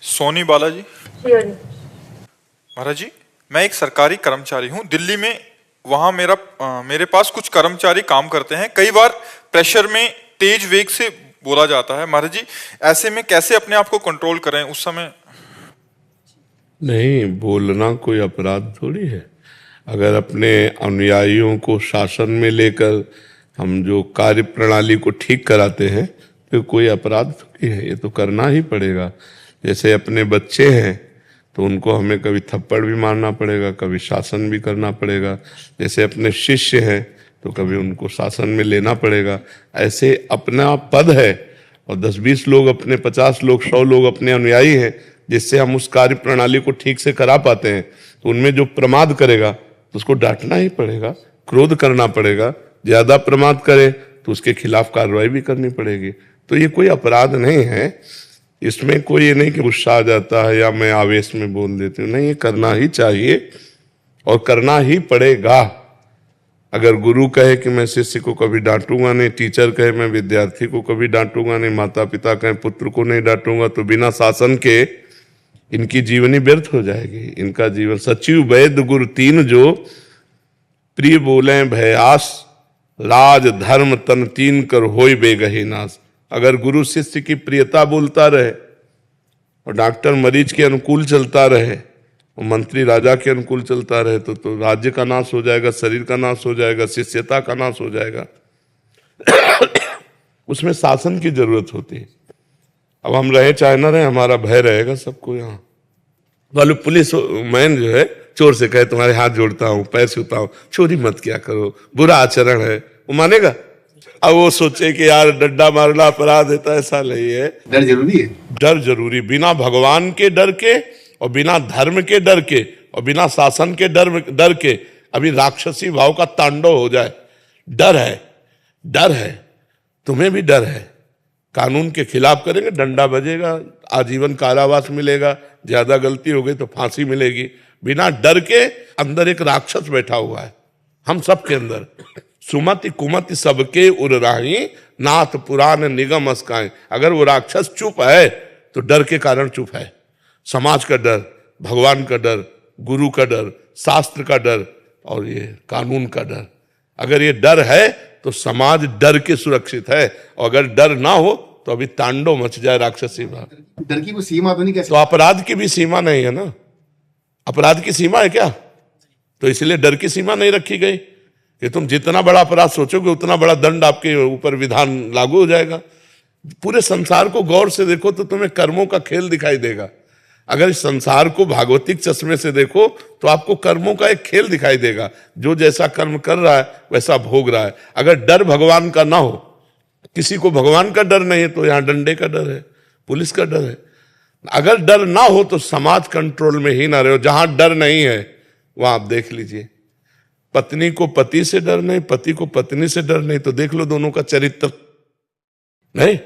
सोनी बालाजी। महाराज जी, मैं एक सरकारी कर्मचारी हूँ दिल्ली में। वहाँ मेरे पास कुछ कर्मचारी काम करते हैं। कई बार प्रेशर में तेज वेग से बोला जाता है। महाराज जी, ऐसे में कैसे अपने आप को कंट्रोल करें उस समय? नहीं, बोलना कोई अपराध थोड़ी है। अगर अपने अनुयायियों को शासन में लेकर हम जो कार्य प्रणाली को ठीक कराते हैं फिर कोई अपराध थोड़ी है, ये तो करना ही पड़ेगा। जैसे अपने बच्चे हैं तो उनको हमें कभी थप्पड़ भी मारना पड़ेगा, कभी शासन भी करना पड़ेगा। जैसे अपने शिष्य हैं तो कभी उनको शासन में लेना पड़ेगा। ऐसे अपना पद है और 10-20 लोग अपने, 50 लोग, 100 लोग अपने अनुयायी हैं, जिससे हम उस कार्य प्रणाली को ठीक से करा पाते हैं। तो उनमें जो प्रमाद करेगा तो उसको डांटना ही पड़ेगा, क्रोध करना पड़ेगा। ज्यादा प्रमाद करे तो उसके खिलाफ कार्रवाई भी करनी पड़ेगी। तो ये कोई अपराध नहीं है। इसमें कोई ये नहीं कि गुस्सा आ जाता है या मैं आवेश में बोल देती हूँ। नहीं, ये करना ही चाहिए और करना ही पड़ेगा। अगर गुरु कहे कि मैं शिष्य को कभी डांटूंगा नहीं, टीचर कहे मैं विद्यार्थी को कभी डांटूंगा नहीं, माता पिता कहे पुत्र को नहीं डांटूंगा, तो बिना शासन के इनकी जीवनी व्यर्थ हो जाएगी। इनका जीवन सचिव वैद्य गुरु तीन जो प्रिय बोले भयास, राज धर्म तन तीन कर होय बेगही नाश। अगर गुरु शिष्य की प्रियता बोलता रहे और डॉक्टर मरीज के अनुकूल चलता रहे और मंत्री राजा के अनुकूल चलता रहे तो राज्य का नाश हो जाएगा, शरीर का नाश हो जाएगा, शिष्यता का नाश हो जाएगा। उसमें शासन की जरूरत होती है। अब हम रहे चाहे न रहे, हमारा भय रहेगा सबको। यहाँ वाले पुलिस मैन जो है चोर से कहे तुम्हारे हाथ जोड़ता हूं, पैर छूता हूं, चोरी मत किया करो, बुरा आचरण है, वो मानेगा? अब वो सोचे कि यार डंडा मारना अपराध है, तो ऐसा नहीं है। डर जरूरी है। डर जरूरी। बिना भगवान के डर के और बिना धर्म के डर के और बिना शासन के डर के अभी राक्षसी भाव का तांडव हो जाए। डर है, डर है, तुम्हें भी डर है। कानून के खिलाफ करेंगे, डंडा बजेगा, आजीवन कारावास मिलेगा, ज्यादा गलती हो गई तो फांसी मिलेगी। बिना डर के अंदर एक राक्षस बैठा हुआ है, हम सब के अंदर। सुमति कुमति सबके उर्राही, नाथ पुराण निगम अस्काएं। अगर वो राक्षस चुप है तो डर के कारण चुप है। समाज का डर, भगवान का डर, गुरु का डर, शास्त्र का डर और ये कानून का डर। अगर ये डर है तो समाज डर के सुरक्षित है, और अगर डर ना हो तो अभी तांडव मच जाए राक्षसी भाव। डर की कोई सीमा तो नहीं? कैसे? तो अपराध की भी सीमा नहीं है ना। अपराध की सीमा है क्या? तो इसलिए डर की सीमा नहीं रखी गई कि तुम जितना बड़ा अपराध सोचोगे उतना बड़ा दंड आपके ऊपर विधान लागू हो जाएगा। पूरे संसार को गौर से देखो तो तुम्हें कर्मों का खेल दिखाई देगा। अगर इस संसार को भागवतिक चश्मे से देखो तो आपको कर्मों का एक खेल दिखाई देगा। जो जैसा कर्म कर रहा है वैसा भोग रहा है। अगर डर भगवान का ना हो, किसी को भगवान का डर नहीं है, तो यहाँ डंडे का डर है, पुलिस का डर है। अगर डर ना हो तो समाज कंट्रोल में ही ना रहे। जहां डर नहीं है वहां आप देख लीजिए, पत्नी को पति से डर नहीं, पति को पत्नी से डर नहीं, तो देख लो दोनों का चरित्र नहीं।